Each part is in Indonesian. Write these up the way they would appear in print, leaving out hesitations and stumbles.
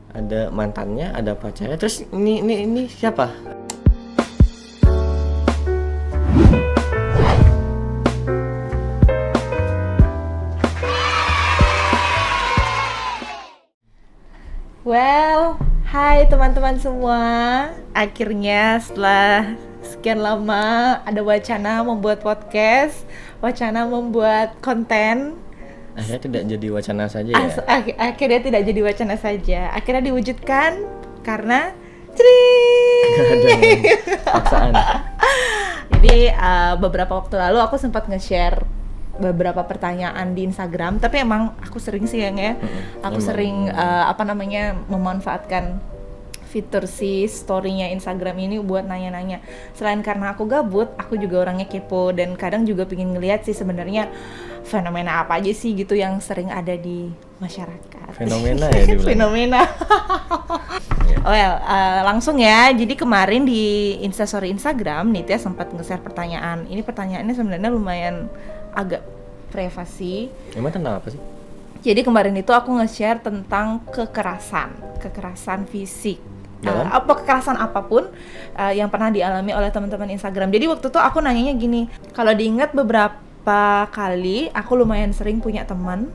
ada mantannya, ada pacarnya. Terus ini siapa? Well, hai teman-teman semua. Akhirnya setelah sekian lama ada wacana membuat podcast, wacana membuat konten. Akhirnya tidak jadi wacana saja ya. Akhirnya tidak jadi wacana saja. Akhirnya diwujudkan karena cering. Paksaan. Jadi beberapa waktu lalu aku sempat nge-share beberapa pertanyaan di Instagram, tapi emang aku sering sih ya, aku sering memanfaatkan fitur si story-nya Instagram ini buat nanya-nanya. Selain karena aku gabut, aku juga orangnya kepo dan kadang juga pengen ngeliat sih sebenarnya fenomena apa aja sih gitu yang sering ada di masyarakat. Fenomena ya dibilang. Fenomena. Langsung ya. Jadi kemarin di Instastory Instagram Nitya sempat nge-share pertanyaan. Ini pertanyaannya sebenarnya lumayan agak privasi. Emang tentang apa sih? Jadi kemarin itu aku nge-share tentang kekerasan fisik. Kekerasan apapun yang pernah dialami oleh teman-teman Instagram. Jadi waktu itu aku nanyanya gini, kalau diingat beberapa kali aku lumayan sering punya teman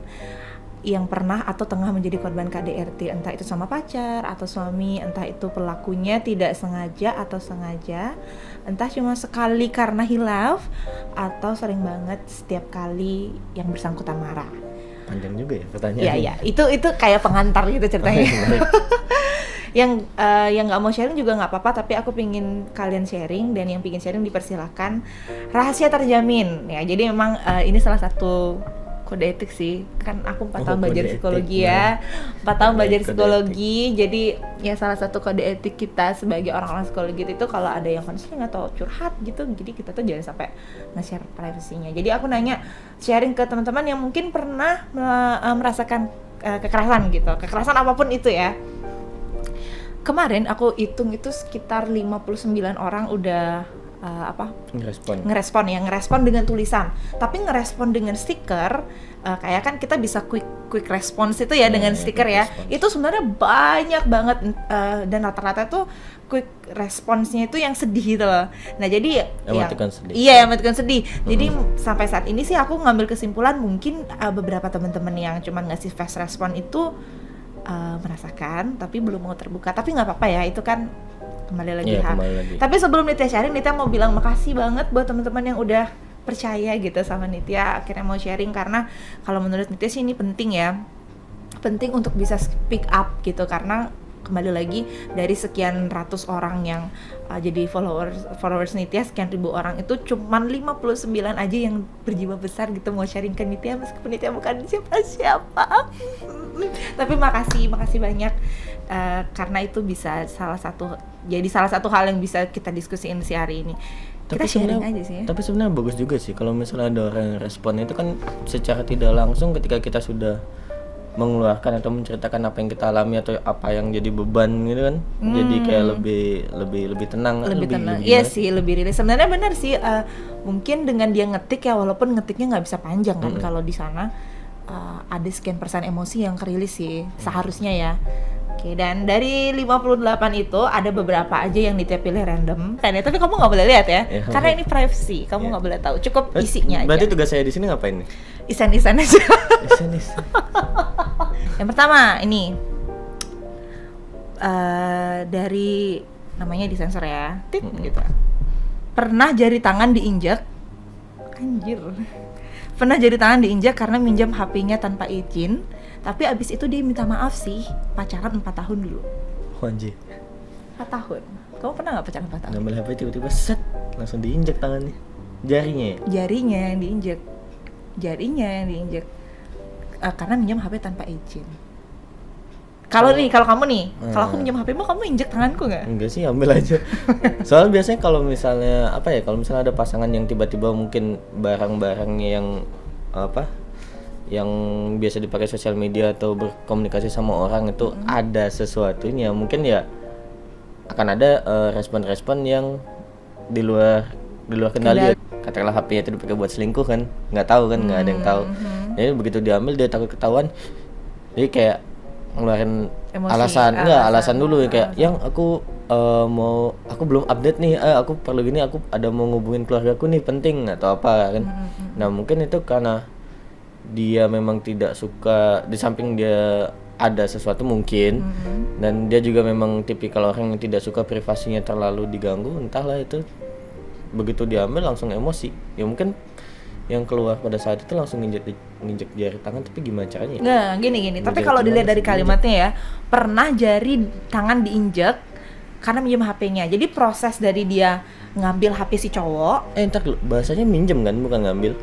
yang pernah atau tengah menjadi korban KDRT, entah itu sama pacar atau suami, entah itu pelakunya tidak sengaja atau sengaja, entah cuma sekali karena hilaf, atau sering banget setiap kali yang bersangkutan marah. Panjang juga ya pertanyaannya. Iya, itu kayak pengantar gitu ceritanya. Yang nggak mau sharing juga nggak apa-apa, tapi aku pingin kalian sharing, dan yang pingin sharing dipersilakan. Rahasia terjamin ya. Jadi memang ini salah satu kode etik sih, kan aku 4 tahun belajar psikologi ya, 4 tahun belajar psikologi, jadi ya salah satu kode etik kita sebagai orang-orang psikologi itu kalau ada yang konseling atau curhat gitu, jadi kita tuh jangan sampai nge-share privasinya. Jadi aku nanya, sharing ke teman-teman yang mungkin pernah merasakan kekerasan gitu, kekerasan apapun itu ya. Kemarin aku hitung itu sekitar 59 orang udah ngerespon dengan tulisan, tapi ngerespon dengan stiker. Kayak kan kita bisa quick response itu ya, dengan stiker ya, itu sebenarnya banyak banget, dan rata-rata itu quick response-nya itu yang sedih gitu loh. Nah jadi yang mematikan sedih. Jadi sampai saat ini sih aku ngambil kesimpulan mungkin beberapa teman-teman yang cuma ngasih fast respon itu merasakan tapi belum mau terbuka. Tapi nggak apa-apa ya, itu kan kembali lagi. Tapi sebelum Nitya sharing, Nitya mau bilang makasih banget buat teman-teman yang udah percaya gitu sama Nitya, akhirnya mau sharing, karena kalau menurut Nitya sih ini penting ya, penting untuk bisa speak up gitu, karena kembali lagi dari sekian ratus orang yang jadi followers Nitya, sekian ribu orang itu cuman 59 aja yang berjiwa besar gitu mau sharing ke Nitya, meskipun Nitya bukan siapa-siapa. Tapi makasih banyak, karena itu bisa salah satu hal yang bisa kita diskusiin si hari ini. Kita sharing aja sih ya. Tapi sebenarnya bagus juga sih kalau misalnya ada orang yang respon, itu kan secara tidak langsung ketika kita sudah mengeluarkan atau menceritakan apa yang kita alami atau apa yang jadi beban gitu kan, jadi kayak lebih tenang. Iya sih, lebih rilis. Sebenarnya benar sih, mungkin dengan dia ngetik ya, walaupun ngetiknya nggak bisa panjang kan, kalau di sana ada sekian persen emosi yang kerilis sih seharusnya ya. Oke, dan dari 58 itu ada beberapa aja yang Nitya pilih random. Tapi kamu nggak boleh lihat ya, karena ini privacy, kamu nggak boleh tahu. Cukup isinya aja. Berarti tugas saya di sini ngapain nih? Isan-isan aja. Isan-isan. Yang pertama ini dari namanya disensor ya, gitu. Pernah jari tangan diinjak, anjir. Pernah jari tangan diinjak karena minjam HP-nya tanpa izin, tapi abis itu dia minta maaf sih. Pacaran 4 tahun dulu. Oh, anjir. 4 tahun. Kamu pernah nggak pacaran 4 tahun? Ngambil HP tiba-tiba set, langsung diinjak tangannya. Jarinya yang diinjak. Karena minjam HP tanpa izin. Kalau kamu nih, kalau aku minjam HP-mu, kamu injek tanganku nggak? Enggak sih, ambil aja. Soalnya biasanya kalau misalnya kalau misalnya ada pasangan yang tiba-tiba mungkin barang-barangnya yang biasa dipakai sosial media atau berkomunikasi sama orang itu ada sesuatunya, mungkin ya akan ada respon-respon yang di luar kendali. Katakanlah HP-nya itu dipakai buat selingkuh kan, nggak tahu kan, nggak ada yang tahu. Jadi begitu diambil dia takut ketahuan, jadi kayak ngeluarin Emosi, alasan dulu ya, kayak yang aku aku belum update nih, aku perlu gini, aku ada mau ngubungin keluargaku nih penting atau apa kan. Nah mungkin itu karena dia memang tidak suka, di samping dia ada sesuatu mungkin, dan dia juga memang tipikal orang yang tidak suka privasinya terlalu diganggu, entahlah itu, begitu diambil langsung emosi ya, mungkin yang keluar pada saat itu langsung nginjek jari tangan, tapi gimana caranya? Nggak, gini. Tapi Nginjek kalau gimana dilihat dari sih kalimatnya ya, pernah jari tangan diinjek karena minjem HP-nya. Jadi proses dari dia ngambil HP si cowok, Entar bahasanya minjem kan, bukan ngambil.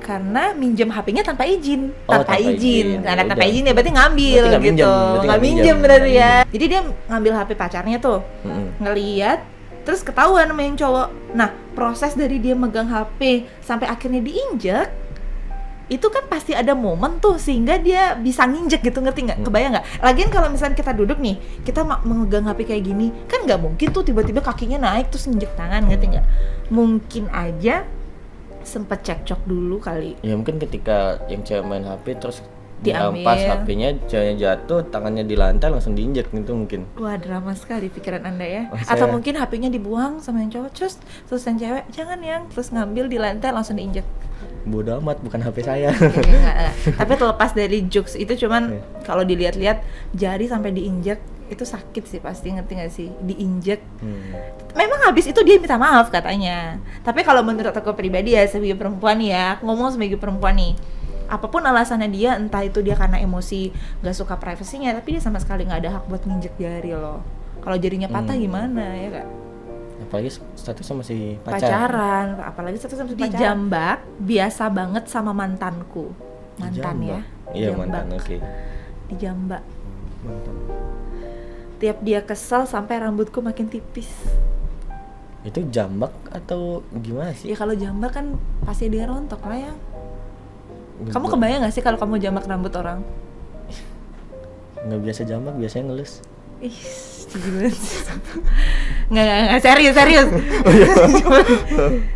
karena minjem HP-nya tanpa izin. Oh, Tanpa tanpa izin. izin. Karena Ya tanpa udah. izin ya berarti ngambil Berarti nggak gitu. minjem, berarti Nggak nggak minjem minjem, berarti nggak ya. Jadi dia ngambil HP pacarnya tuh, ngeliat, terus ketahuan sama yang cowok. Nah, proses dari dia megang HP sampai akhirnya diinjek, itu kan pasti ada momen tuh sehingga dia bisa nginjek gitu, ngerti nggak? Kebayang nggak? Lagian kalau misalnya kita duduk nih, kita memegang HP kayak gini, kan nggak mungkin tuh tiba-tiba kakinya naik terus nginjek tangan, ngerti nggak? Mungkin aja sempet cekcok dulu kali. Ya mungkin ketika yang cewek main HP terus Diambil. dirampas HP-nya, ceweknya jatuh, tangannya di lantai langsung diinjek gitu mungkin. Wah, drama sekali pikiran Anda ya. Oh, Atau saya- mungkin HP-nya dibuang sama yang cowok, terus yang cewek, jangan yang, terus ngambil di lantai langsung diinjek. Bodoh amat, bukan HP saya. Enggak. Tapi terlepas dari jokes itu, cuman Iya. kalau dilihat-lihat jari sampai diinjek itu sakit sih pasti, ngerti nggak sih? Diinjek. Memang habis itu dia minta maaf katanya. Tapi kalau menurut aku pribadi ya, sebagai perempuan nih ya, aku ngomong sebagai perempuan nih, apapun alasannya dia, entah itu dia karena emosi nggak suka privasinya, tapi dia sama sekali nggak ada hak buat nginjek jari loh. Kalau jarinya patah gimana ya kak? Apalagi statusnya masih Pacaran, apalagi satu sama di Jambak biasa banget sama mantanku. Mantan Jambak. ya. Iya, Jambak. mantan, oke. Di Jambak. Mantan. Tiap dia kesel sampai rambutku makin tipis. Itu jambak atau gimana sih? Ya kalau jambak kan pasti dia rontok lah ya. Kamu Gua kebayang gak sih kalau kamu jambak rambut orang? nggak biasa jambak, biasanya ngelus. Ih, gila sih. Nggak, serius.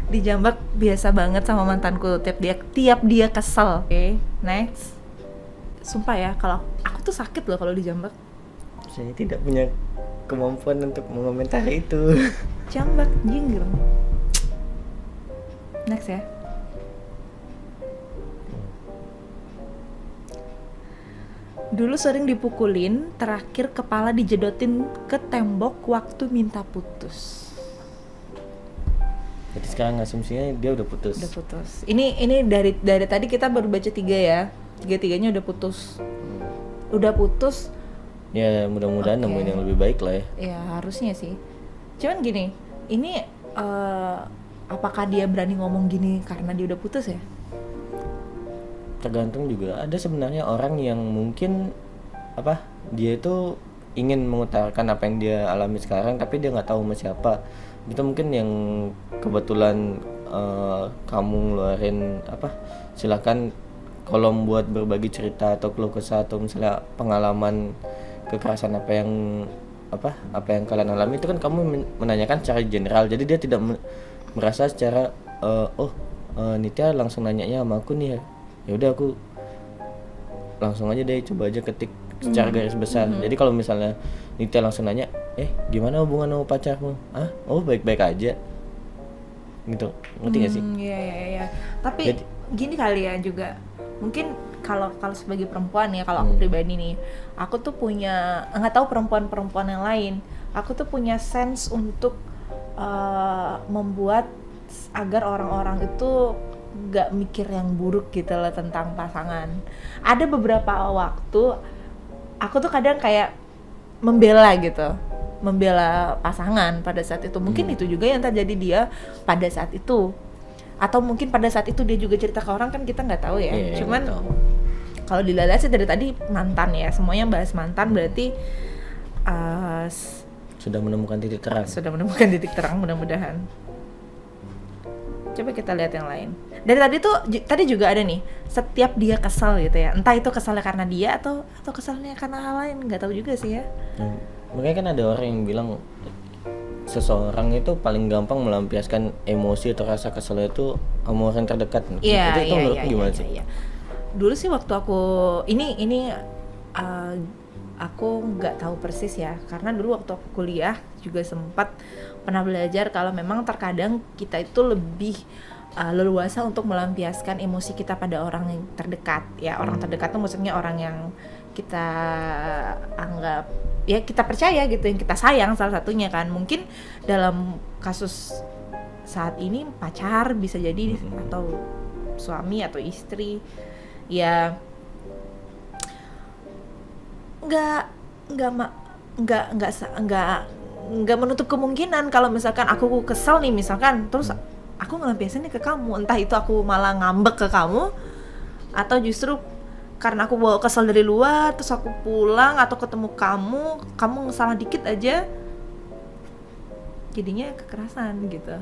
Di Jambak biasa banget sama mantanku, tiap dia kesel. Oke, next. Sumpah ya, kalau aku tuh sakit loh kalau di Jambak. Saya tidak punya kemampuan untuk mengomentari itu. Jambak, jinggir. Next ya. Dulu sering dipukulin, terakhir kepala dijedotin ke tembok waktu minta putus. Jadi sekarang asumsinya dia udah putus. Udah putus. Ini dari tadi kita baru baca 3 ya. Tiga-tiganya udah putus. Udah putus. Ya mudah-mudahan Oke. nemuin yang lebih baik lah ya. Ya harusnya sih. Cuman gini, ini apakah dia berani ngomong gini karena dia udah putus ya? Tergantung juga, ada sebenarnya orang yang mungkin dia itu ingin mengutarakan apa yang dia alami sekarang, tapi dia nggak tahu sama siapa. Itu mungkin yang kebetulan kamu ngeluarin silakan kolom buat berbagi cerita atau keluh kesah, atau misalnya pengalaman kekerasan apa yang kalian alami, itu kan kamu menanyakan secara general, jadi dia tidak merasa secara Nitya langsung nanyanya sama aku nih ya udah aku langsung aja deh, coba aja ketik secara garis besar. Jadi kalau misalnya Nitya langsung nanya, gimana hubungan sama pacarmu? Oh baik-baik aja gitu, ngerti gak sih? Iya. Tapi Jadi- gini kali ya juga, mungkin kalau sebagai perempuan ya, kalau aku pribadi nih, aku tuh punya, nggak tahu perempuan-perempuan yang lain, aku tuh punya sense untuk membuat agar orang-orang itu nggak mikir yang buruk gitu loh tentang pasangan. Ada beberapa waktu aku tuh kadang kayak membela gitu, membela pasangan pada saat itu. Mungkin itu juga yang terjadi dia pada saat itu, atau mungkin pada saat itu dia juga cerita ke orang, kan kita nggak tahu ya. Iya, Cuman nggak tahu. kalau dilihat sih dari tadi mantan ya, semuanya bahas mantan, berarti Sudah menemukan titik terang. sudah menemukan titik terang mudah-mudahan. Coba kita lihat yang lain. Dari tadi juga ada nih, setiap dia kesal gitu ya, entah itu kesalnya karena dia atau kesalnya karena hal lain, nggak tahu juga sih ya. Makanya kan ada orang yang bilang seseorang itu paling gampang melampiaskan emosi atau rasa keselnya itu sama orang terdekat. Itu menurutmu gimana sih? Iya. Dulu sih waktu aku ini aku nggak tahu persis ya, karena dulu waktu aku kuliah juga sempat pernah belajar kalau memang terkadang kita itu lebih leluasa untuk melampiaskan emosi kita pada orang yang terdekat ya. Orang terdekat itu maksudnya orang yang kita anggap ya kita percaya gitu, yang kita sayang salah satunya kan. Mungkin dalam kasus saat ini pacar bisa jadi, atau suami atau istri ya. Nggak menutup kemungkinan kalau misalkan aku kesel nih misalkan, terus aku ngelampiasinnya ke kamu, entah itu aku malah ngambek ke kamu, atau justru karena aku bawa kesel dari luar, terus aku pulang atau ketemu kamu salah dikit aja jadinya kekerasan gitu.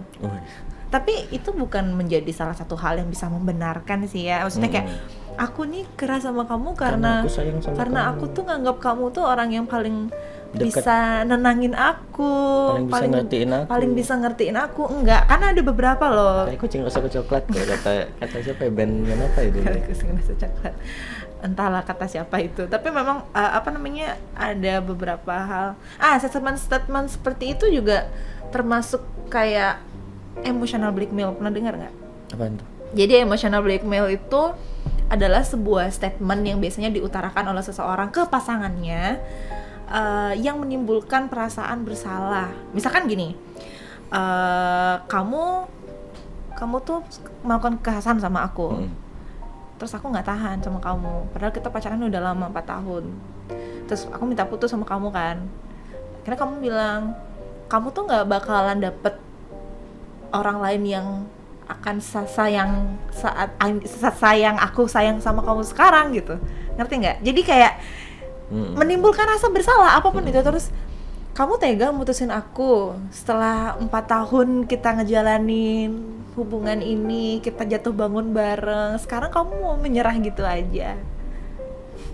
Tapi itu bukan menjadi salah satu hal yang bisa membenarkan sih ya. Maksudnya kayak aku nih keras sama kamu karena aku sayang sama kamu. Aku tuh nganggap kamu tuh orang yang paling Deket. bisa nenangin aku, paling bisa ngertiin aku. Enggak, karena ada beberapa loh. Kayak kucing rasa coklat kata siapa ya, band apa itu? Kucing rasa coklat. Entahlah kata siapa itu. Tapi memang ada beberapa hal. Statement seperti itu juga termasuk kayak emotional blackmail. Pernah dengar nggak? Apaan tuh? Jadi emotional blackmail itu adalah sebuah statement yang biasanya diutarakan oleh seseorang ke pasangannya, yang menimbulkan perasaan bersalah. Misalkan gini, kamu tuh melakukan kekerasan sama aku, terus aku nggak tahan sama kamu, padahal kita pacaran udah lama 4 tahun. Terus aku minta putus sama kamu kan, karena kamu bilang kamu tuh nggak bakalan dapet orang lain yang akan sayang saat aku sayang sama kamu sekarang gitu, ngerti nggak? Jadi kayak menimbulkan rasa bersalah apapun itu. Terus kamu tega mutusin aku setelah 4 tahun kita ngejalanin hubungan ini, kita jatuh bangun bareng, sekarang kamu mau menyerah gitu aja.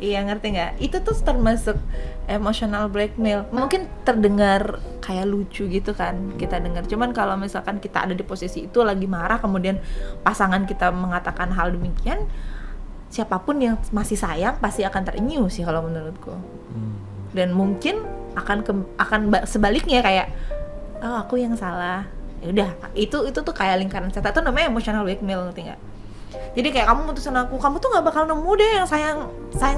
Iya, ngerti nggak? Itu tuh termasuk emotional blackmail. Mungkin terdengar kayak lucu gitu kan kita dengar, cuman kalau misalkan kita ada di posisi itu lagi marah, kemudian pasangan kita mengatakan hal demikian, siapapun yang masih sayang pasti akan terenyuh sih kalau menurutku. Dan mungkin akan sebaliknya kayak, oh aku yang salah. Ya udah, itu tuh kayak lingkaran setan, itu namanya emotional blackmail, ngerti nggak? Jadi kayak kamu mutusin aku, kamu tuh nggak bakal nemu deh yang sayang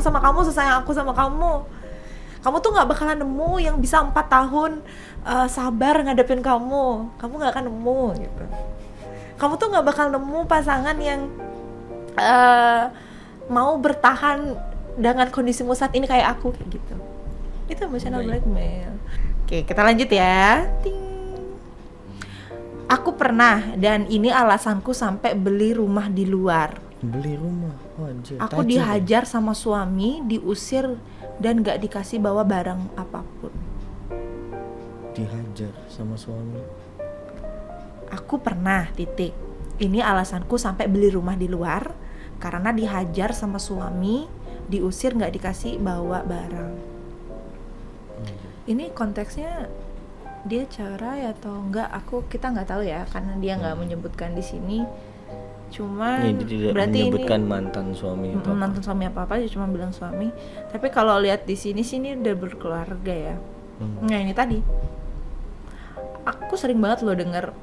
sama kamu sesayang aku sama kamu. Kamu tuh nggak bakalan nemu yang bisa 4 tahun sabar ngadepin kamu nggak akan nemu gitu. Kamu tuh nggak bakal nemu pasangan yang mau bertahan dengan kondisimu saat ini kayak aku, kayak gitu. Itu emotional blackmail. Oke, kita lanjut ya. Ting. Aku pernah, dan ini alasanku sampai beli rumah di luar. Beli rumah? Oh, anjir. Aku dihajar sama suami, diusir, dan gak dikasih bawa barang apapun. Dihajar sama suami? Aku pernah, titik. Ini alasanku sampai beli rumah di luar, karena dihajar sama suami, diusir, gak dikasih bawa barang. Ini konteksnya dia cerai atau enggak, kita nggak tahu ya, karena dia nggak menyebutkan di sini. Cuman berarti menyebutkan mantan suami apa dia cuma bilang suami. Tapi kalau lihat di sini udah berkeluarga ya. Nah ini tadi aku sering banget loh dengar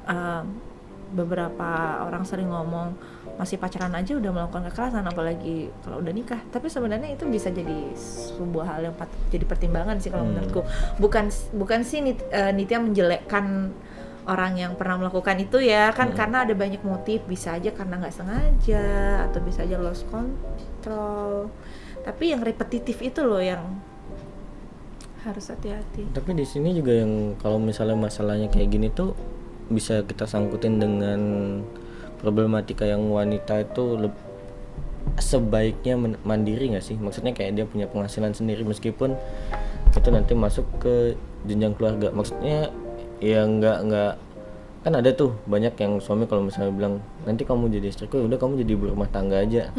beberapa orang sering ngomong masih pacaran aja udah melakukan kekerasan, apalagi kalau udah nikah. Tapi sebenarnya itu bisa jadi sebuah hal yang jadi pertimbangan sih kalau menurutku. Bukan sih Nitya menjelekkan orang yang pernah melakukan itu ya kan, karena ada banyak motif, bisa aja karena nggak sengaja atau bisa aja lost control. Tapi yang repetitif itu loh yang harus hati-hati. Tapi di sini juga yang kalau misalnya masalahnya kayak gini tuh bisa kita sangkutin dengan problematika yang wanita itu sebaiknya mandiri nggak sih? Maksudnya kayak dia punya penghasilan sendiri meskipun itu nanti masuk ke jenjang keluarga. Maksudnya ya nggak kan ada tuh banyak yang suami kalau misalnya bilang nanti kamu jadi istriku, udah kamu jadi ibu rumah tangga aja.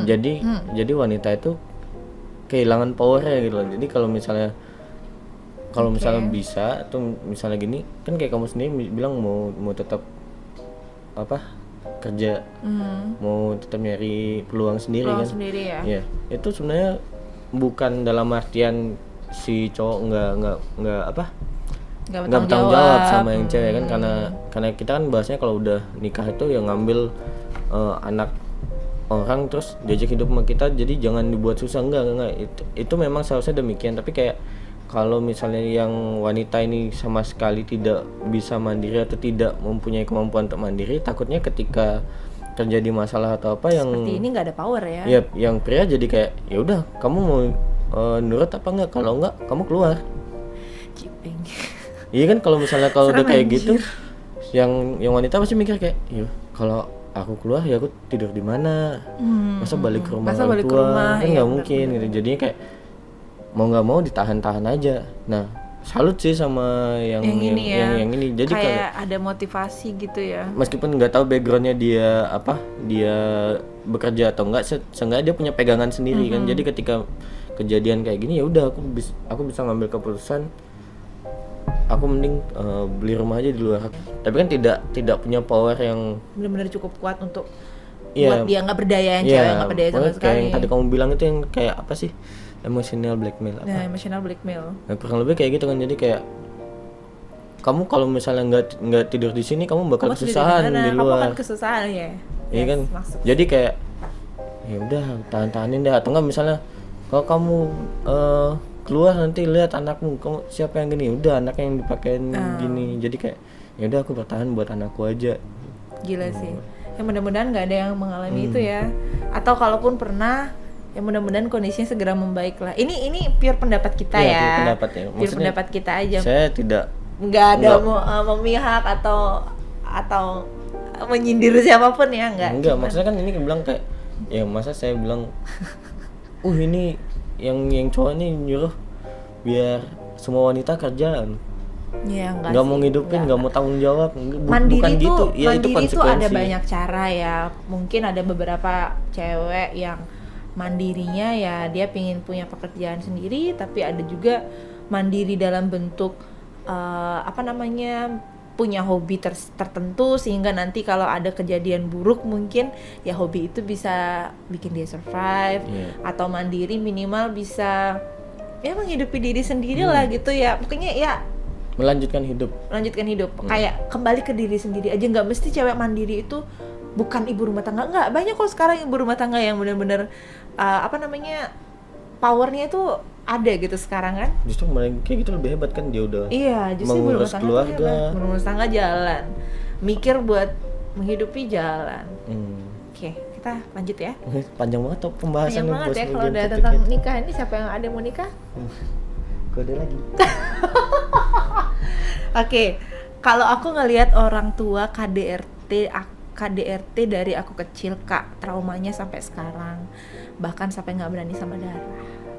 Jadi wanita itu kehilangan powernya gitu loh. Jadi kalau misalnya bisa tuh misalnya gini kan kayak kamu sendiri bilang mau tetap kerja, mau tetap nyari peluang sendiri kan. Sendiri ya. Ya, itu sebenarnya bukan dalam artian si cowok nggak apa nggak nggak bertanggung jawab sama yang cewek kan, Hmm. karena kita kan bahasnya kalau udah nikah itu yang ngambil anak orang terus diajak hidup sama kita, jadi jangan dibuat susah. Enggak, itu memang seharusnya demikian, tapi kayak kalau misalnya yang wanita ini sama sekali tidak bisa mandiri atau tidak mempunyai kemampuan untuk mandiri, takutnya ketika terjadi masalah atau apa yang Seperti ini nggak ada power ya. ya yang pria jadi kayak ya udah kamu mau nurut apa enggak, kalau enggak kamu keluar. Ciping. Iya kan, kalau misalnya kalau udah Serem kayak anjir. gitu, yang wanita pasti mikir kayak, iya kalau aku keluar ya aku tidur di mana, masa balik ke rumah Masa orang balik ke tua, rumah, kan iya, nggak benar, mungkin gitu. Jadinya kayak mau nggak mau ditahan-tahan aja. Nah, salut sih sama yang ini ya. yang ini. Jadi kalau kayak ada motivasi gitu ya. meskipun nggak tahu backgroundnya dia apa, dia bekerja atau enggak, seenggaknya dia punya pegangan sendiri kan. Jadi ketika kejadian kayak gini ya udah aku bisa ngambil keputusan, aku mending beli rumah aja di luar. Tapi kan tidak punya power yang Benar-benar cukup kuat untuk Iya. buat dia nggak berdaya, yang cewek nggak berdaya sama pokoknya kayak sekali. yang tadi kamu bilang itu yang kayak apa sih, emotional blackmail apa. Nah, emotional blackmail. Nah, kurang lebih kayak gitu kan. Jadi kayak kamu kalau misalnya nggak tidur di sini kamu bakal Kamu sendiri kesusahan gimana? di Kamu luar. akan kesusahan ya. Iya kan. Maksud. Jadi kayak ya udah tahan-tahanin deh, atau enggak misalnya kalau kamu keluar nanti lihat anakmu, kamu siapa yang gini, udah anaknya yang dipakein gini. Jadi kayak ya udah aku bertahan buat anakku aja. Gila sih. Ya mudah-mudahan nggak ada yang mengalami Hmm. itu ya. Atau kalaupun pernah, ya mudah-mudahan kondisinya segera membaik lah. Ini pure pendapat kita Iya, ya. pure pendapat ya. Pure Maksudnya pendapat kita aja. Saya tidak Nggak ada Nggak. memihak atau menyindir siapapun ya, nggak. enggak, maksudnya kan ini bilang kayak ya masa saya bilang ini yang cowok ini nyuruh biar semua wanita kerjaan, Ya, nggak nggak sih. mau ngidupin, nggak mau tanggung jawab. Mandiri Bukan tuh, gitu ya, itu mandiri tuh ada konsekuensi. banyak cara ya. Mungkin ada beberapa cewek yang mandirinya ya dia pingin punya pekerjaan sendiri, tapi ada juga mandiri dalam bentuk punya hobi tertentu, sehingga nanti kalau ada kejadian buruk mungkin ya hobi itu bisa bikin dia survive. Iya. Atau mandiri minimal bisa ya menghidupi diri sendiri lah gitu ya. Pokoknya ya Melanjutkan hidup. melanjutkan hidup, kayak kembali ke diri sendiri aja. Nggak mesti cewek mandiri itu bukan ibu rumah tangga, nggak, banyak kok sekarang ibu rumah tangga yang benar-benar powernya itu ada gitu sekarang kan. Justru malah kayak gitu lebih hebat kan, dia udah Iya, justru ibu rumah mengurus tangga tuh keluarga. hebat. Ibu rumah tangga jalan, mikir buat menghidupi jalan. Oke, kita lanjut ya. Panjang banget tuh pembahasan Panjang banget ya kalau udah topiknya. tentang nikah. Ini siapa yang ada yang mau nikah? Kode lagi. Oke, kalau aku ngelihat orang tua KDRT dari aku kecil, Kak, traumanya sampai sekarang, bahkan sampai nggak berani sama darah.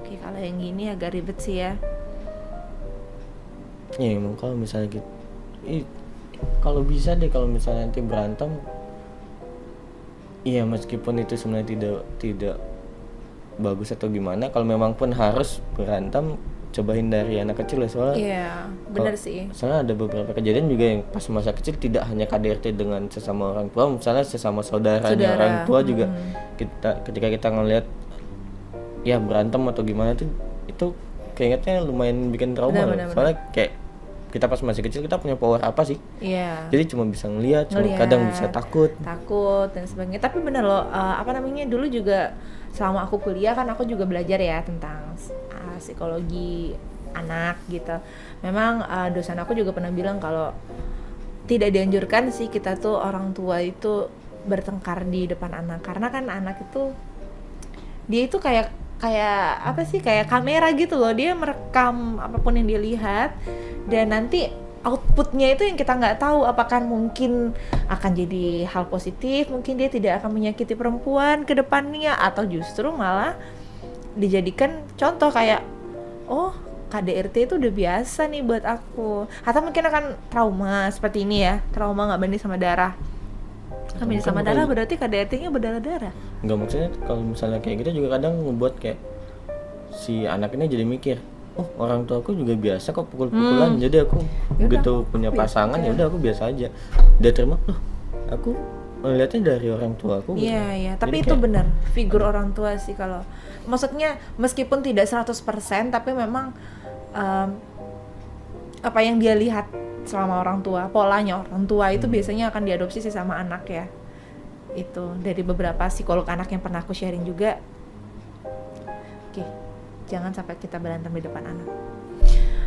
Oke, kalau yang gini agak ribet sih ya. Ya emang kalau misalnya gitu, kalau bisa deh kalau misalnya nanti berantem, iya meskipun itu sebenarnya tidak bagus atau gimana, kalau memang pun harus berantem, coba hindari anak kecil ya, soalnya Iya, benar sih. soalnya ada beberapa kejadian juga yang pas masa kecil tidak hanya KDRT dengan sesama orang tua, misalnya sesama saudaranya Saudara. orang tua juga, ketika kita ngelihat ya berantem atau gimana tuh, itu keingetnya lumayan bikin trauma loh. Benar. Soalnya kayak kita pas masih kecil kita punya power apa sih? Iya. Jadi cuma bisa ngelihat, cuma Ngelihat. kadang bisa takut. Dan sebagainya. Tapi bener loh, dulu juga selama aku kuliah kan aku juga belajar ya tentang psikologi anak gitu. Memang dosen aku juga pernah bilang kalau tidak dianjurkan sih kita tuh orang tua itu bertengkar di depan anak, karena kan anak itu dia itu kayak kayak kamera gitu loh, dia merekam apapun yang dia lihat, dan nanti outputnya itu yang kita nggak tahu, apakah mungkin akan jadi hal positif, mungkin dia tidak akan menyakiti perempuan ke depannya, atau justru malah dijadikan contoh kayak, oh KDRT itu udah biasa nih buat aku, atau mungkin akan trauma seperti ini ya, trauma nggak berani sama darah. Nggak berani sama darah berarti KDRT-nya berdarah-darah. Enggak, maksudnya kalau misalnya kayak gitu juga kadang ngebuat kayak si anak ini jadi mikir, oh orang tua aku juga biasa kok pukul-pukulan, jadi aku begitu punya pasangan ya udah aku biasa aja. Dia terima, loh aku melihatnya dari orang tua aku. Iya, tapi Jadi itu kayak, benar figur orang tua sih, kalau maksudnya meskipun tidak 100% tapi memang em, apa yang dia lihat selama orang tua, polanya orang tua itu biasanya akan diadopsi sih sama anak ya. Itu dari beberapa psikolog anak yang pernah aku sharing juga. Oke, jangan sampai kita berantem di depan anak.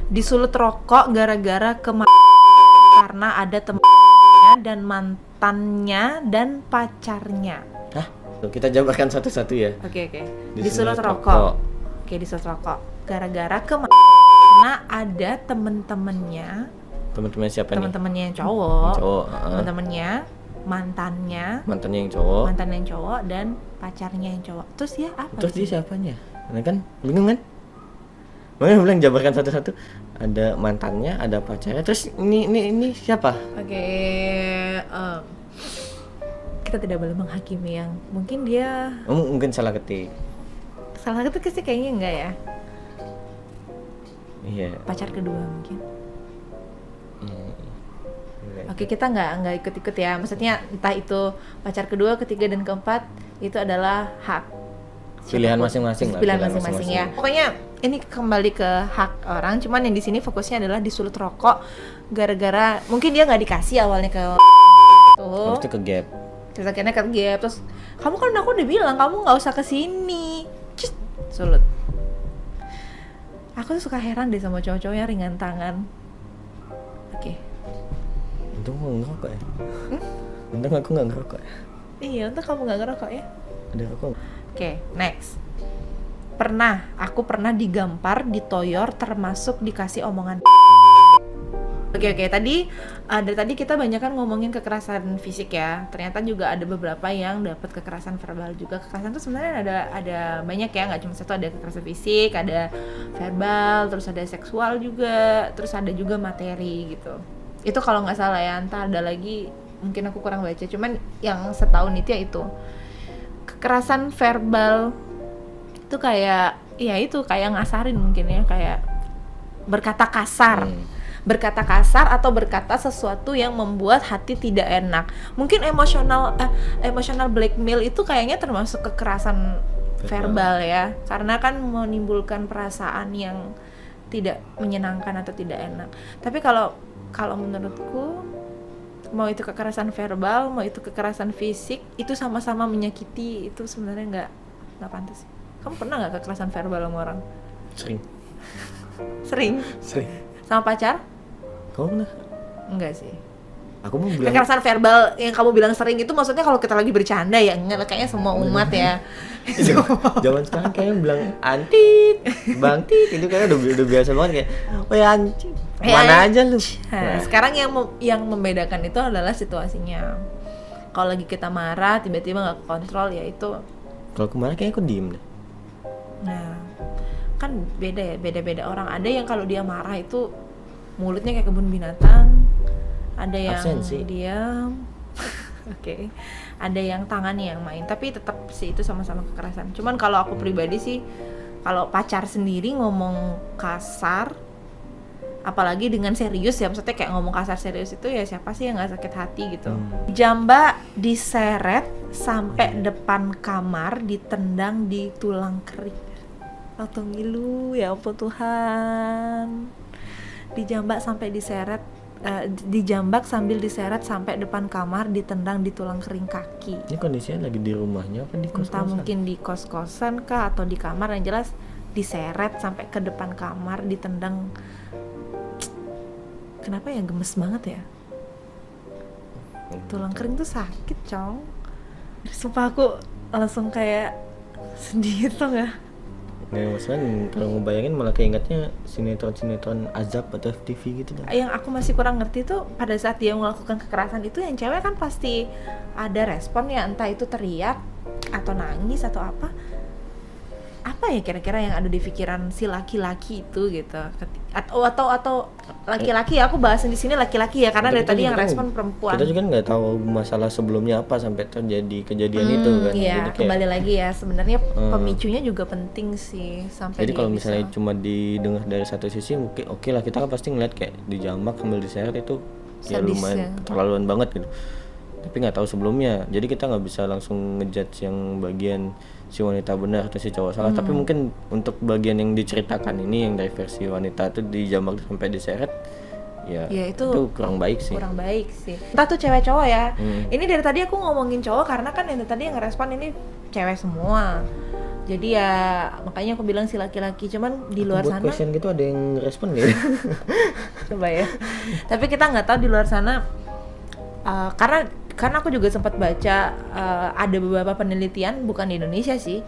Disulut rokok gara-gara karena ada temannya dan mantannya dan pacarnya. Hah? Tuh, kita jabarkan satu-satu ya. Oke. Disulut Disulut rokok. rokok. Oke, disulut rokok gara-gara karena ada temen-temennya Siapa nih? teman-temannya yang cowok, Cowok. teman-temannya, mantannya Mantannya yang cowok. yang cowok dan pacarnya yang cowok. Terus dia apa? Terus sih? dia siapanya? Nah kan bingung kan? Makanya bilang jabarkan satu-satu. Ada mantannya, ada pacarnya. Terus ini siapa? Oke, kita tidak boleh menghakimi yang mungkin dia Oh, mungkin salah ketik. salah satu sih kayaknya enggak ya. Iya. Pacar kedua mungkin. Iya. Oke, kita nggak ikut-ikut ya. Maksudnya entah itu pacar kedua, ketiga dan keempat itu adalah hak Pilihan siapapun. masing-masing lah, Pilihan pilihan masing-masing ya. masing-masing. Pokoknya ini kembali ke hak orang. Cuman yang di sini fokusnya adalah disulut rokok gara-gara mungkin dia nggak dikasih awalnya ke tuh. Habis itu ke gap. Terus akhirnya ke gap. Terus kamu kan aku udah bilang kamu nggak usah kesini. Cus, sulut. Aku tuh suka heran deh sama cowok-cowok yang ringan tangan. Oke. Untung aku nggak ngerokok ya. Untung aku nggak ngerokok ya. Iya, untuk kamu nggak ngerokok ya. Ada rokok. Oke, next. Aku pernah digampar, ditoyor, termasuk dikasih omongan. Oke, tadi dari tadi kita banyak kan ngomongin kekerasan fisik ya. Ternyata juga ada beberapa yang dapat kekerasan verbal juga. Kekerasan itu sebenarnya ada banyak ya, nggak cuma satu. Ada kekerasan fisik, ada verbal, terus ada seksual juga, terus ada juga materi gitu. Itu kalau nggak salah ya. Entah ada lagi, mungkin aku kurang baca. Cuman yang setahun itu ya itu. Kekerasan verbal itu kayak ngasarin mungkin ya, kayak berkata kasar. Berkata kasar atau berkata sesuatu yang membuat hati tidak enak. Mungkin emotional blackmail itu kayaknya termasuk kekerasan verbal ya, karena kan menimbulkan perasaan yang tidak menyenangkan atau tidak enak. Tapi kalau menurutku, mau itu kekerasan verbal, mau itu kekerasan fisik, itu sama-sama menyakiti. Itu sebenarnya nggak pantas. Kamu pernah nggak kekerasan verbal sama orang? Sering. Sama pacar? Kamu pernah? Enggak sih. Aku mau bilang Kekerasan verbal yang kamu bilang sering itu maksudnya kalau kita lagi bercanda ya? Enggak, kayaknya semua umat ya. zaman sekarang kayaknya bilang antit, bangtit, itu kayaknya udah biasa banget kayak, woi anjing, mana aja lu. Nah, sekarang yang membedakan itu adalah situasinya. Kalau lagi kita marah, tiba-tiba nggak kontrol, ya itu. Kalau kemarin kayaknya aku diem deh. Nah, kan beda orang. Ada yang kalau dia marah itu mulutnya kayak kebun binatang, ada yang Absensi. diam. Oke. Ada yang tangannya yang main, tapi tetap sih itu sama-sama kekerasan. Cuman kalau aku pribadi sih, kalau pacar sendiri ngomong kasar, apalagi dengan serius ya, maksudnya kayak ngomong kasar serius itu ya siapa sih yang nggak sakit hati gitu. Jamba diseret sampai depan kamar, ditendang di tulang kering. Atau ngilu, ya ampun Tuhan. Dijambak sambil diseret sampai depan kamar, ditendang di tulang kering kaki. Ini kondisinya lagi di rumahnya apa di Entah kos-kosan? mungkin di kos-kosan kah atau di kamar, yang jelas diseret sampai ke depan kamar, ditendang. Kenapa ya, gemes banget ya. Tulang kering tuh sakit, Cong. Sumpah aku langsung kayak sedih tuh gak? Nah, maksudnya kalau ngebayangin malah keingetnya sinetron azab atau FTV gitu dah. Yang aku masih kurang ngerti tuh pada saat dia melakukan kekerasan itu, yang cewek kan pasti ada respon ya, entah itu teriak atau nangis atau apa ya kira-kira yang ada di pikiran si laki-laki itu gitu. Atau laki-laki ya, aku bahasin di sini laki-laki ya, karena Tapi dari kita tadi juga yang kan- respon perempuan. Kita juga nggak tahu masalah sebelumnya apa sampai terjadi kejadian itu kan. Iya, Jadi kayak- kembali lagi ya, sebenarnya pemicunya juga penting sih sampai Jadi dia kalau bisa. misalnya cuma didengar dari satu sisi mungkin oke lah, kita kan pasti ngeliat kayak dijambak sambil diseret itu ya Sadis lumayan ya. keterlaluan banget gitu. tapi nggak tahu sebelumnya, jadi kita nggak bisa langsung ngejudge yang bagian si wanita benar atau si cowok salah. Tapi mungkin untuk bagian yang diceritakan ini yang dari versi wanita itu dijambak sampai diseret, ya itu kurang baik sih. Kurang baik sih. Entah tuh cewek cowok ya. Ini dari tadi aku ngomongin cowok karena kan yang tadi yang ngerespon ini cewek semua. Jadi ya makanya aku bilang si laki-laki, cuman di luar Buat sana question gitu ada yang respon gitu. coba ya. Tapi kita nggak tahu di luar sana karena aku juga sempat baca ada beberapa penelitian bukan di Indonesia sih.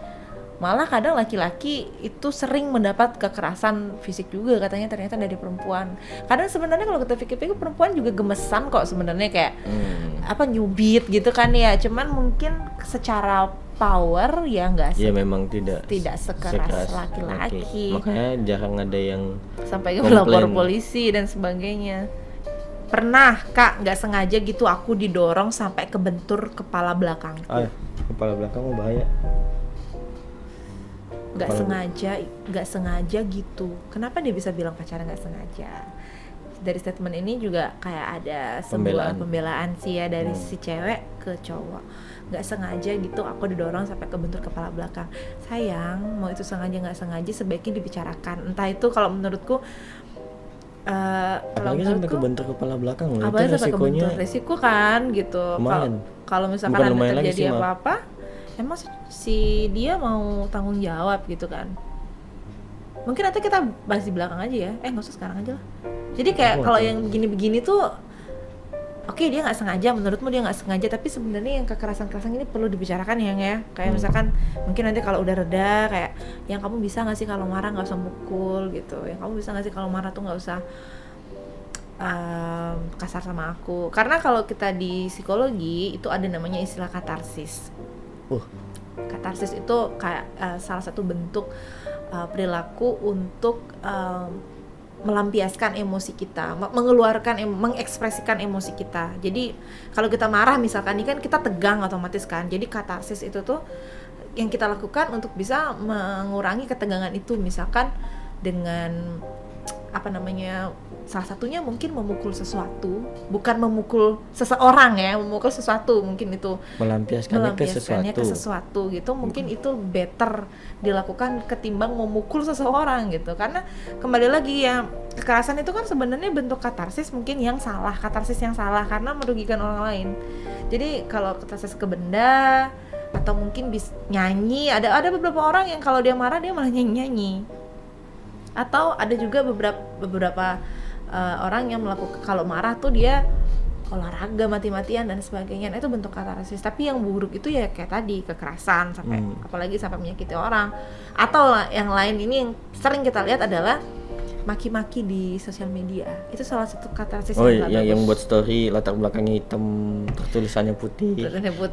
Malah kadang laki-laki itu sering mendapat kekerasan fisik juga katanya ternyata dari perempuan. Kadang sebenarnya kalau kita pikir-pikir perempuan juga gemesan kok sebenarnya kayak nyubit gitu kan ya. Cuman mungkin secara power ya nggak memang tidak sekeras laki-laki. Makanya jarang ada yang sampai melapor polisi dan sebagainya. Pernah Kak nggak sengaja gitu aku didorong sampai kebentur kepala belakang. Kepala belakang mau bahaya. Nggak sengaja gitu. Kenapa dia bisa bilang pacaran nggak sengaja? Dari statement ini juga kayak ada sebuah pembelaan sih ya dari si cewek ke cowok. Nggak sengaja gitu aku didorong sampai kebentur kepala belakang. Sayang, mau itu sengaja nggak sengaja sebaiknya dibicarakan. Entah itu kalau menurutku apalagi sampai kebentur kepala belakang loh. Apalagi itu resikonya resiko kan gitu. Kalau misalkan ada terjadi apa-apa, emang si dia mau tanggung jawab gitu kan. Mungkin nanti kita bahas di belakang aja ya. Nggak usah sekarang aja lah. Jadi kayak kalau yang begini-begini tuh oke, dia nggak sengaja, menurutmu dia nggak sengaja, tapi sebenarnya yang kekerasan-kekerasan ini perlu dibicarakan ya. Kayak misalkan mungkin nanti kalau udah reda kayak yang kamu bisa nggak sih kalau marah nggak usah mukul gitu. Yang kamu bisa nggak sih kalau marah tuh nggak usah kasar sama aku. Karena kalau kita di psikologi itu ada namanya istilah katarsis. Katarsis itu kayak salah satu bentuk perilaku untuk melampiaskan emosi kita, mengekspresikan emosi kita. Jadi kalau kita marah misalkan, ini kan kita tegang otomatis kan. Jadi katarsis itu tuh yang kita lakukan untuk bisa mengurangi ketegangan itu, misalkan dengan salah satunya mungkin memukul sesuatu, bukan memukul seseorang ya, memukul sesuatu, mungkin itu melampiaskannya ke sesuatu gitu. Mungkin itu better dilakukan ketimbang memukul seseorang gitu. Karena kembali lagi ya, kekerasan itu kan sebenarnya bentuk katarsis mungkin yang salah, karena merugikan orang lain. Jadi kalau katarsis ke benda atau mungkin nyanyi, ada beberapa orang yang kalau dia marah dia malah nyanyi. Atau ada juga beberapa orang yang melakukan kalau marah tuh dia olahraga mati-matian dan sebagainya. Itu bentuk katarsis. Tapi yang buruk itu ya kayak tadi, kekerasan sampai apalagi sampai menyakiti orang. Atau yang lain ini yang sering kita lihat adalah maki-maki di sosial media. Itu salah satu katarsis yang buat story latar belakangnya hitam, tulisannya putih.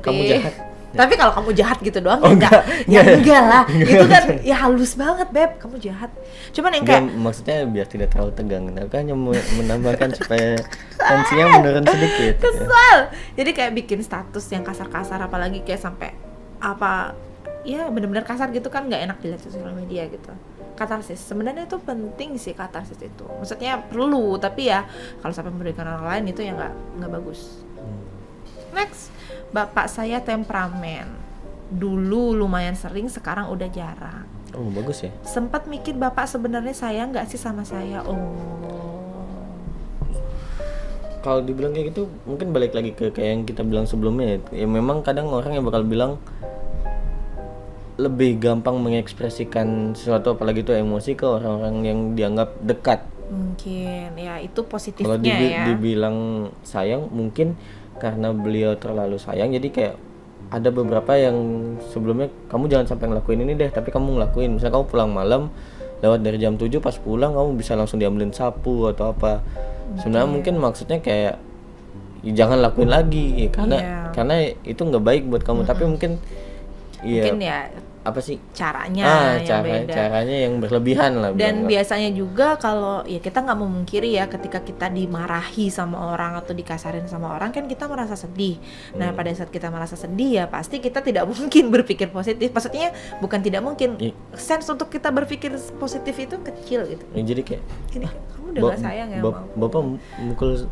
Kamu jahat. Tapi kalau kamu jahat gitu doang enggak lah. Itu kan ya halus banget, Beb. Kamu jahat. Cuman yang kayak maksudnya biar tidak terlalu tegang. Aku hanya menambahkan supaya tensinya menurun sedikit. Kesal. Jadi kayak bikin status yang kasar-kasar, apalagi kayak sampai benar-benar kasar gitu kan, nggak enak dilihat di sosial media gitu. Katarsis sebenarnya itu penting sih, katarsis itu. Maksudnya perlu, tapi ya kalau sampai memberikan orang lain itu ya nggak bagus. Next. Bapak saya temperamen. Dulu lumayan sering, sekarang udah jarang. Oh, bagus ya. Sempat mikir bapak sebenarnya sayang nggak sih sama saya? Kalau dibilang kayak gitu, mungkin balik lagi ke kayak yang kita bilang sebelumnya. Ya memang kadang orang yang bakal bilang lebih gampang mengekspresikan sesuatu, apalagi itu emosi, ke orang-orang yang dianggap dekat. Mungkin ya itu positifnya. Kalau dibilang sayang mungkin karena beliau terlalu sayang, jadi kayak ada beberapa yang sebelumnya kamu jangan sampai ngelakuin ini deh, tapi kamu ngelakuin. Misalnya kamu pulang malam lewat dari jam 7, pas pulang kamu bisa langsung diambilin sapu atau apa. Sebenarnya mungkin maksudnya kayak jangan lakuin lagi karena itu nggak baik buat kamu. Tapi mungkin ya apa sih caranya yang beda. Caranya yang berlebihan lah. Dan biasanya juga kalau ya kita nggak memungkiri ya, ketika kita dimarahi sama orang atau dikasarin sama orang kan kita merasa sedih. Nah pada saat kita merasa sedih ya pasti kita tidak mungkin berpikir positif. Maksudnya bukan tidak mungkin, sense untuk kita berpikir positif itu kecil gitu. Jadi kayak ini kamu udah nggak sayang ya sama aku. Bapak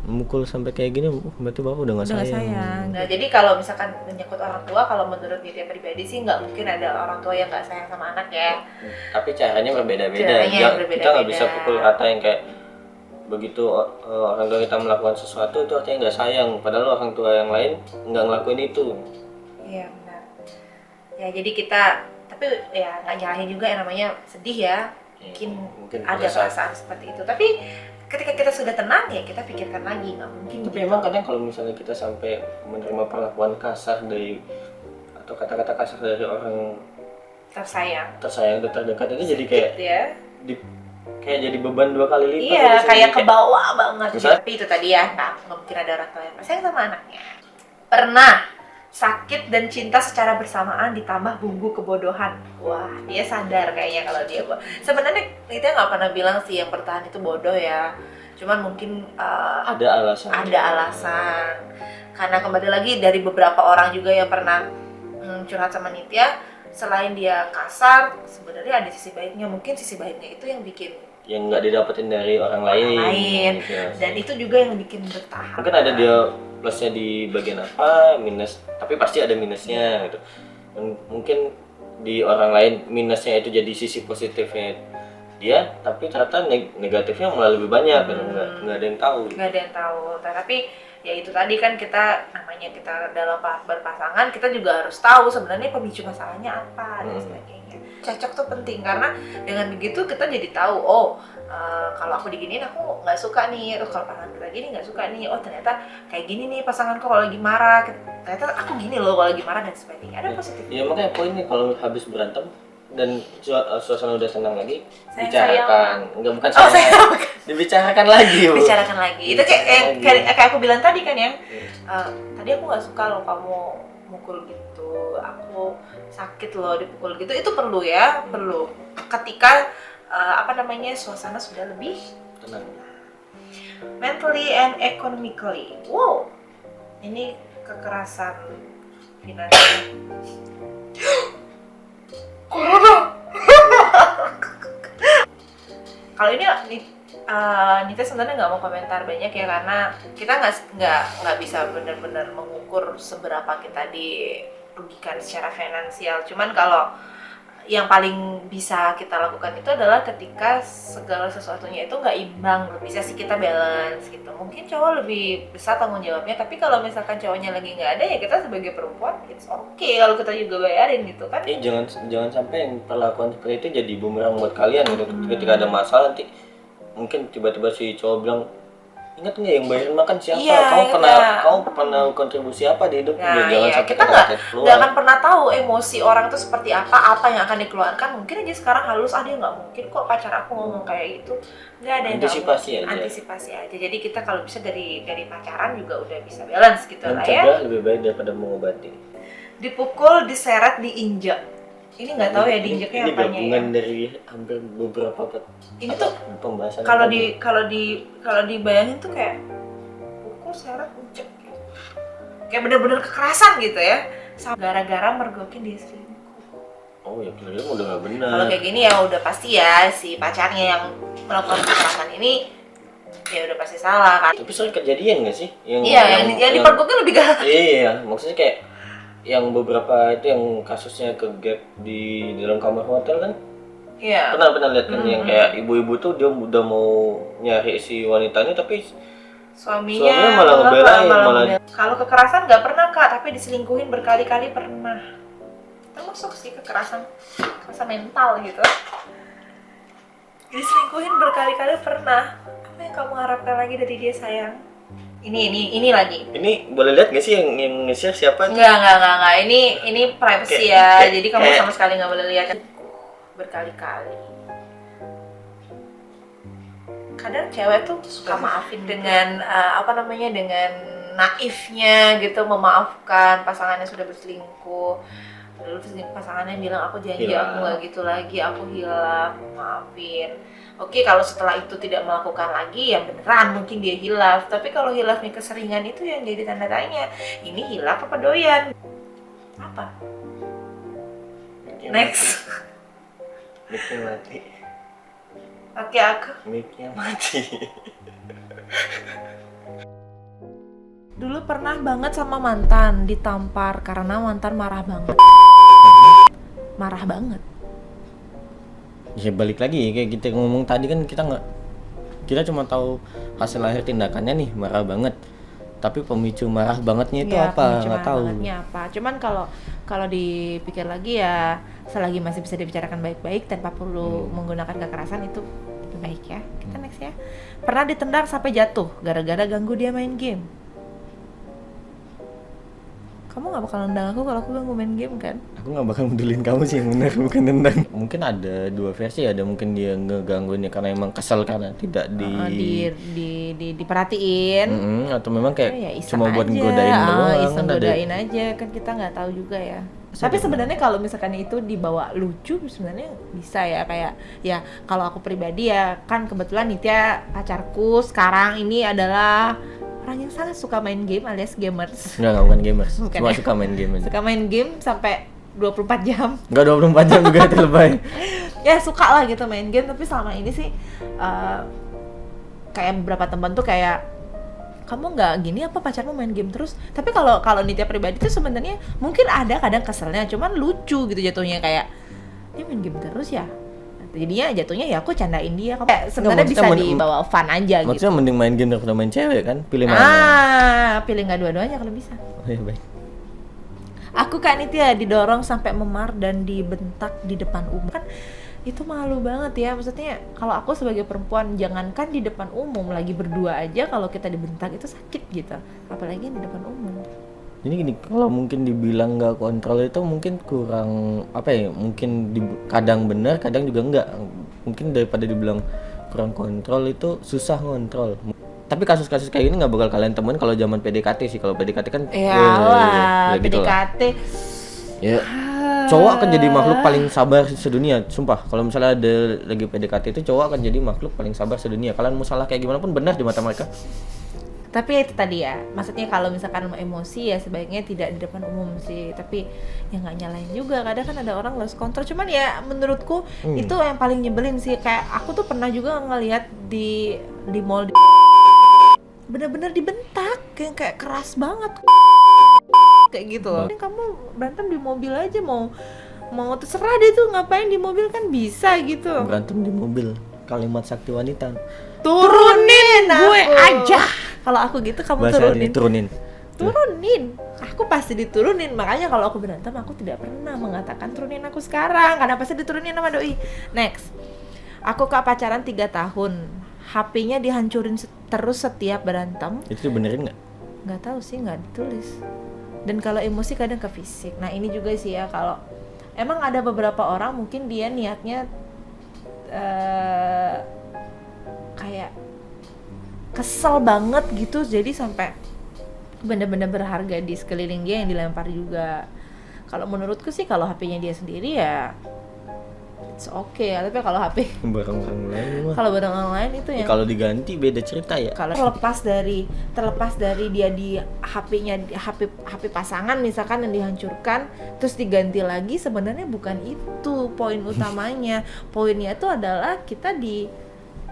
mukul sampai kayak gini, berarti bapak udah nggak Udah nggak sayang. sayang. Nah, jadi kalau misalkan menyangkut orang tua, kalau menurut Nitya pribadi sih nggak mungkin ada orang tua yang nggak sayang sama anak ya. Tapi caranya berbeda-beda. Caranya Kita berbeda-beda. nggak bisa pukul rata yang kayak begitu orang tua kita melakukan sesuatu itu artinya nggak sayang. Padahal orang tua yang lain nggak ngelakuin itu. Iya benar. Ya jadi kita, tapi ya nggak nyalahin juga yang namanya sedih ya. Mungkin ada perasaan seperti itu. Tapi ketika kita sudah tenang ya kita pikirkan lagi, nggak mungkin. Tapi emang kadang kalau misalnya kita sampai menerima perlakuan kasar dari atau kata-kata kasar dari orang tersayang atau terdekat itu jadi kayak ya. Kayak jadi beban 2 kali lipat. Iya, kayak ke bawah banget. Misalnya, tapi itu tadi ya, nggak mungkin ada orang tua yang sayang sama anaknya. Pernah sakit dan cinta secara bersamaan ditambah bumbu kebodohan. Wah, dia sadar kayaknya kalau dia sebenarnya dia nggak pernah bilang sih yang bertahan itu bodoh ya. Cuman mungkin ada alasan. Karena kembali lagi dari beberapa orang juga yang pernah curhat sama Nitya, selain dia kasar, sebenarnya ada sisi baiknya. Mungkin sisi baiknya itu yang bikin yang nggak didapetin dari orang lain. Gitu. Dan itu juga yang bikin bertahan. Mungkin ada dia plusnya di bagian apa, minus, tapi pasti ada minusnya gitu. Dan mungkin di orang lain minusnya itu jadi sisi positifnya dia, tapi ternyata negatifnya malah lebih banyak dan nggak ada yang tahu. Nggak ada yang tahu. Tapi ya itu tadi kan kita namanya kita dalam berpasangan, kita juga harus tahu sebenarnya pemicu masalahnya apa dan sebagainya. Cocok tuh penting karena dengan begitu kita jadi tahu, kalau aku diginiin aku nggak suka nih, terus kalau pasangan kita gini nggak suka nih, ternyata kayak gini nih pasanganku kalau lagi marah, ternyata aku gini loh kalau lagi marah dan sebagainya. Ada positif. Ya makanya poinnya kalau habis berantem dan suasana udah tenang lagi, sayang. bicarakan, bukan sayang. Dibicarakan lagi. Bicarakan lagi. Itu kayak aku bilang tadi kan ya, tadi aku nggak suka loh kamu mukul gitu, aku sakit loh dipukul gitu. Itu perlu ya, perlu ketika suasana sudah lebih tenang, mentally and economically. Wow, ini kekerasan finansial. Kalau ini Nita sebenarnya nggak mau komentar banyak ya, karena kita nggak bisa benar-benar mengukur seberapa kita dirugikan secara finansial. Cuman kalau yang paling bisa kita lakukan itu adalah ketika segala sesuatunya itu nggak imbang, bisa sih kita balance gitu. Mungkin cowok lebih besar tanggung jawabnya, tapi kalau misalkan cowoknya lagi nggak ada ya kita sebagai perempuan it's okay kalau kita juga bayarin gitu kan. Jangan sampai yang perlakuan seperti itu jadi bumerang buat kalian gitu. Ketika ada masalah nanti mungkin tiba-tiba si cowok bilang, ingat nggak yang bayarin makan siapa? Iya, kamu pernah kontribusi apa di hidup? Nah, jangan iya. sampai Kita nggak akan pernah tahu emosi orang itu seperti apa yang akan dikeluarkan. Mungkin aja sekarang halus, dia nggak mungkin kok pacar aku ngomong kayak gitu. Nggak ada yang antisipasi aja. Jadi kita kalau bisa dari pacaran juga udah bisa balance gitu lah ya. Mencegah lebih baik daripada mengobati. Dipukul, diseret, diinjak. Ini nggak tahu ya diinjaknya apanya ya. Ini gabungan dari hampir beberapa ini tuh pembahasan. Kalau dibayangin tuh kayak pukul, seret, injak gitu. Kayak bener-bener kekerasan gitu ya. Gara-gara mergokin dia selingkuh. Oh ya, kira-kira udah nggak benar. Kalau kayak gini ya udah pasti ya si pacarnya yang melakukan kekerasan ini ya udah pasti salah kan. Tapi soal kejadian nggak sih? Yang dipergokin lebih galak. Iya, maksudnya kayak yang beberapa itu yang kasusnya ke gap di dalam kamar hotel kan? Iya. Pernah lihat kan yang kayak ibu-ibu tuh dia udah mau nyari si wanitanya tapi suaminya malah ngebelain. Kalau kekerasan nggak pernah Kak, tapi diselingkuhin berkali-kali pernah. Termasuk sih kekerasan mental gitu. Diselingkuhin berkali-kali pernah. Apa yang kamu harapkan lagi dari dia sayang? Ini lagi. Ini boleh lihat nggak sih yang nge-share siapa? Enggak. Ini privacy ya. Jadi kamu sama sekali nggak boleh lihat berkali-kali. Kadang cewek tuh suka maafin dengan dengan naifnya gitu, memaafkan pasangannya sudah berselingkuh. Lalu pasangannya bilang aku janji aku nggak gitu lagi, aku hilaf, maafin. Oke, kalau setelah itu tidak melakukan lagi, ya beneran mungkin dia hilaf. Tapi kalau hilafnya keseringan itu yang jadi tanda tanya. Ini hilaf apa doyan? Apa? Next. Bikin mati. Oke, aku Mic-nya mati. dulu pernah banget sama mantan ditampar karena mantan marah banget. Marah banget. Ya balik lagi kayak kita ngomong tadi kan, kita cuma tahu hasil akhir tindakannya nih, marah banget. Tapi pemicu marah bangetnya itu Ya, apa? pemicu Nggak marah tahu. bangetnya apa. Cuman kalau dipikir lagi ya, selagi masih bisa dibicarakan baik-baik tanpa perlu menggunakan kekerasan itu lebih baik ya. Kita next ya. Pernah ditendang sampai jatuh gara-gara ganggu dia main game. Kamu gak bakal nendang aku kalau aku ganggu main game kan? Aku nggak bakal pedulin kamu sih yang benar, bukan tendang. Mungkin ada dua versi, ada mungkin dia ngegangguinnya karena emang kesel karena tidak diperhatiin. atau memang kayak Ya iseng cuma buat aja. godain doang. Iseng Kan ada. godain aja kan, kita nggak tahu juga ya. Tapi sebenarnya kalau misalkan itu dibawa lucu sebenarnya bisa ya, kayak ya kalau aku pribadi ya kan kebetulan Nitya pacarku sekarang ini adalah orang yang sangat suka main game alias gamers. Enggak, bukan gamers. Bukan Cuma ya? suka main game aja. Suka main game sampai 24 jam. Enggak 24 jam juga itu lebay. Ya suka lah gitu main game, tapi selama ini sih kayak beberapa teman tuh kayak, kamu nggak gini apa pacarmu main game terus? Tapi kalau Nitya pribadi tuh sebenarnya mungkin ada kadang keselnya, cuman lucu gitu jatuhnya, kayak dia main game terus ya. Jadinya jatuhnya ya aku candain dia. Kayak sebenarnya bisa maksudnya dibawa fun aja gitu. Maksudnya mending main game daripada main cewek kan? Pilih mana? Pilih nggak dua-duanya kalau bisa. Oh iya baik. Aku Kak Nitya didorong sampai memar dan dibentak di depan umum. Kan itu malu banget ya. Maksudnya kalau aku sebagai perempuan, jangankan di depan umum, lagi berdua aja kalau kita dibentak itu sakit gitu. Apalagi di depan umum. Jadi gini, kalau mungkin dibilang nggak kontrol itu mungkin kurang apa ya? Mungkin kadang benar, kadang juga enggak. Mungkin daripada dibilang kurang kontrol itu susah ngontrol. Tapi kasus-kasus kayak gini nggak bakal kalian temuin kalau zaman PDKT sih. Kalau PDKT kan Iyalah, ya gitu lah. PDKT. Ya, cowok akan jadi makhluk paling sabar sedunia, sumpah. Kalau misalnya ada lagi PDKT itu cowok akan jadi makhluk paling sabar sedunia. Kalian mau salah kayak gimana pun benar di mata mereka. Tapi ya itu tadi ya, maksudnya kalau misalkan mau emosi ya sebaiknya tidak di depan umum sih. Tapi ya nggak nyalain juga, kadang kan ada orang lost control. Cuman ya menurutku itu yang paling nyebelin sih. Kayak aku tuh pernah juga ngelihat di mall bener-bener dibentak, kayak keras banget kayak gitu loh. Ini kamu berantem di mobil aja, mau terserah deh tuh ngapain di mobil kan bisa gitu. Berantem di mobil, kalimat sakti wanita. Turunin gue aja. Kalau aku gitu kamu Turunin. Turunin. Aku pasti diturunin. Makanya kalau aku berantem aku tidak pernah mengatakan turunin aku sekarang, karena pasti diturunin sama doi. Next. Aku pacaran 3 tahun. HP-nya dihancurin terus setiap berantem. Itu dibenerin nggak? Nggak tahu sih, nggak ditulis. Dan kalau emosi kadang ke fisik. Nah ini juga sih ya, kalau emang ada beberapa orang mungkin dia niatnya kayak kesel banget gitu, jadi sampai benda-benda berharga di sekeliling dia yang dilempar juga. Kalau menurutku sih kalau HP-nya dia sendiri ya it's okay ya, tapi kalau HP Barang-barang lain mah. kalau barang orang lain itu yang Kalau diganti beda cerita ya. kalau terlepas dari dia di HP-nya HP pasangan misalkan yang dihancurkan terus diganti lagi, sebenarnya bukan itu poin utamanya. Poinnya itu adalah kita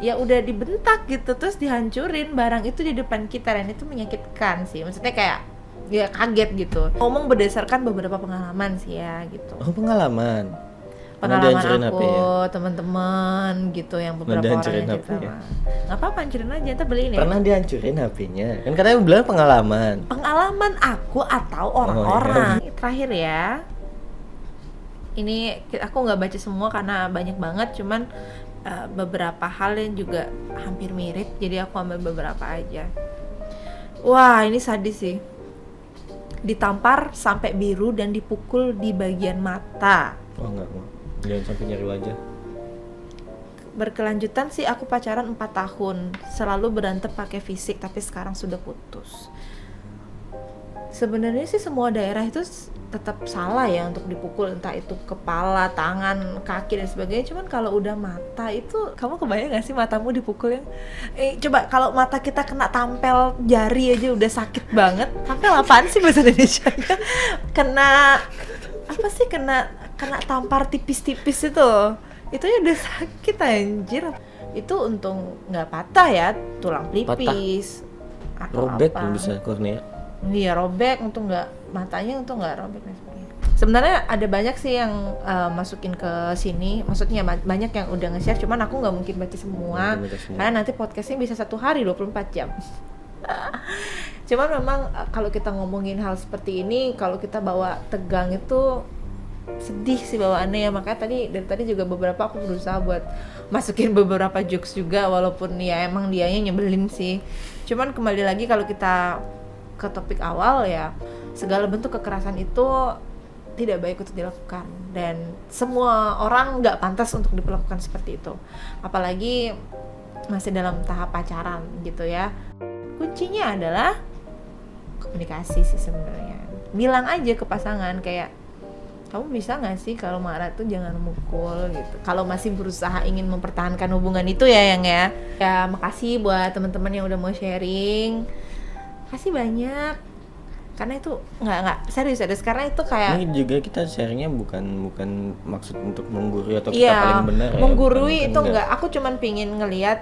ya udah dibentak gitu terus dihancurin barang itu di depan kita, dan itu menyakitkan sih. Maksudnya kayak ya kaget gitu. Ngomong berdasarkan beberapa pengalaman sih ya gitu. Oh, pengalaman Pengalaman aku, HP-nya. teman-teman gitu yang beberapa orang dihancurin yang cerita HP-nya. mah. Nggak apa-apa, hancurin aja, ntar beliin ya. Pernah dihancurin HP-nya. Kan katanya bilang pengalaman. Pengalaman aku atau orang-orang. Terakhir ya. Ini aku nggak baca semua karena banyak banget, cuman beberapa hal yang juga hampir mirip, jadi aku ambil beberapa aja. Wah, ini sadis sih. Ditampar sampai biru dan dipukul di bagian mata. Oh enggak. Jangan sampai nyari wajah. Berkelanjutan sih, aku pacaran 4 tahun. Selalu berantem pakai fisik, tapi sekarang sudah putus. Sebenarnya sih semua daerah itu tetap salah ya untuk dipukul, entah itu kepala, tangan, kaki dan sebagainya. Cuman kalau udah mata itu, kamu kebayang gak sih matamu dipukul yang coba kalau mata kita kena tampel jari aja udah sakit banget. Tampel apaan sih bahasa Indonesianya? Kena apa sih, kena tampar tipis-tipis itu. Itu ya udah sakit anjir. Itu untung nggak patah ya, tulang pelipis atau Robek apa. bisa kornea. Iya robek, untung nggak, matanya untung nggak robek. Sebenarnya ada banyak sih yang masukin ke sini, maksudnya banyak yang udah nge-share, cuman aku nggak mungkin baca semua, karena nanti podcastnya bisa 1 hari 24 jam. Cuman memang kalau kita ngomongin hal seperti ini, kalau kita bawa tegang itu sedih sih bawaannya ya. Makanya dari tadi juga beberapa aku berusaha buat masukin beberapa jokes juga, walaupun ya emang dianya nyebelin sih. Cuman kembali lagi kalau kita ke topik awal ya, segala bentuk kekerasan itu tidak baik untuk dilakukan, dan semua orang nggak pantas untuk diperlakukan seperti itu, apalagi masih dalam tahap pacaran gitu ya. Kuncinya adalah komunikasi sih sebenarnya. Bilang aja ke pasangan kayak, kamu bisa nggak sih kalau marah tuh jangan mukul gitu. Kalau masih berusaha ingin mempertahankan hubungan itu ya yang ya. Ya makasih buat teman-teman yang udah mau sharing. Kasih banyak. Karena itu nggak serius karena itu kayak ini juga kita sharingnya bukan maksud untuk menggurui atau kita iya, paling benar ya. menggurui itu enggak. Aku cuman pingin ngelihat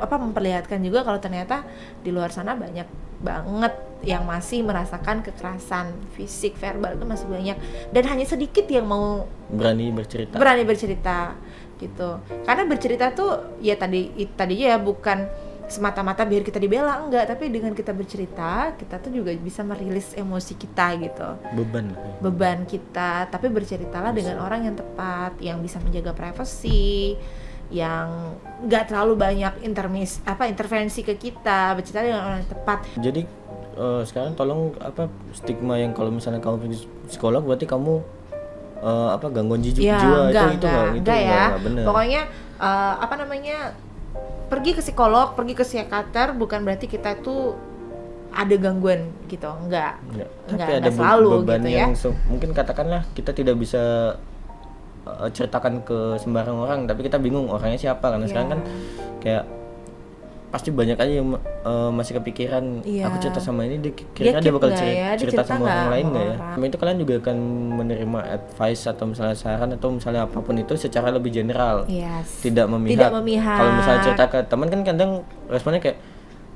memperlihatkan juga kalau ternyata di luar sana banyak banget yang masih merasakan kekerasan fisik, verbal itu masih banyak, dan hanya sedikit yang mau berani bercerita gitu. Karena bercerita tuh ya tadi ya bukan semata-mata biar kita dibela, enggak, tapi dengan kita bercerita kita tuh juga bisa merilis emosi kita gitu, beban kita, tapi berceritalah dengan orang yang tepat, yang bisa menjaga privasi, yang nggak terlalu banyak intervensi ke kita, bercerita dengan orang yang tepat. Jadi sekarang tolong stigma yang kalau misalnya kamu pergi psikolog berarti kamu gangguan jiwa, itu enggak benar. Pokoknya pergi ke psikolog, pergi ke psikiater bukan berarti kita tuh ada gangguan gitu, enggak. Tapi ada selalu beban gitu yang ya. Mungkin katakanlah kita tidak bisa ceritakan ke sembarang orang, tapi kita bingung orangnya siapa, karena sekarang kan kayak pasti banyak aja yang masih kepikiran, aku cerita sama ini kira-kira dia bakal cerita sama orang lain nggak ya. Itu kalian juga akan menerima advice atau misalnya saran atau misalnya apapun itu secara lebih general, tidak memihak. Kalau misalnya cerita ke teman kan kadang responnya kayak,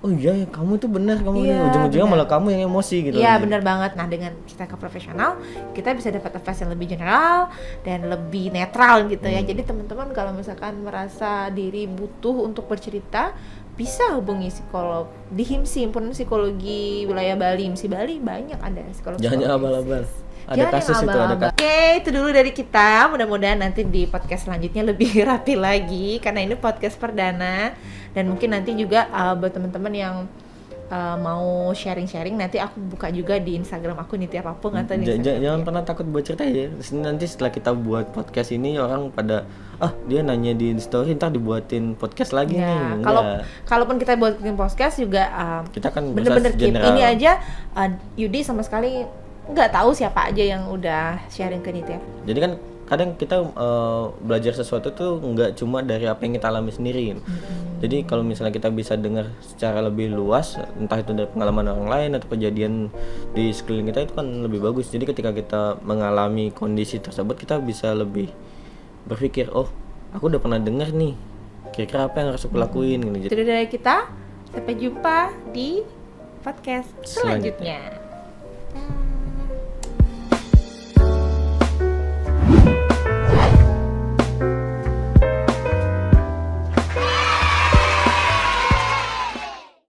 oh iya kamu tuh benar, kamu ini ujung-ujungnya malah kamu yang emosi gitu. Iya benar banget. Nah dengan kita ke profesional kita bisa dapat advice yang lebih general dan lebih netral gitu ya. Jadi teman-teman kalau misalkan merasa diri butuh untuk bercerita, bisa hubungi psikolog di HIMSI, Himpunan Psikologi Wilayah Bali. HIMSI Bali banyak ada psikolog. Jangan abal-abal. Ada kasus itu, ada kasus. Oke, itu dulu dari kita. Mudah-mudahan nanti di podcast selanjutnya lebih rapi lagi, karena ini podcast perdana. Dan mungkin nanti juga buat teman-teman yang mau sharing-sharing, nanti aku buka juga di Instagram aku Nitya Papung atau di Instagram. Jangan pernah takut buat cerita ya. Nanti setelah kita buat podcast ini orang pada dia nanya di story, ntar dibuatin podcast lagi nih. Kalaupun kita buatin podcast juga kita kan bener-bener keep general. ini aja. Yudi sama sekali nggak tahu siapa aja yang udah sharing ke Nitya. Jadi kan kadang kita belajar sesuatu tuh nggak cuma dari apa yang kita alami sendiri. Jadi kalau misalnya kita bisa dengar secara lebih luas, entah itu dari pengalaman orang lain atau kejadian di sekeliling kita, itu kan lebih bagus. Jadi ketika kita mengalami kondisi tersebut, kita bisa lebih berpikir, oh aku udah pernah dengar nih, kira-kira apa yang harus aku lakuin. Itu dari kita, sampai jumpa di podcast selanjutnya.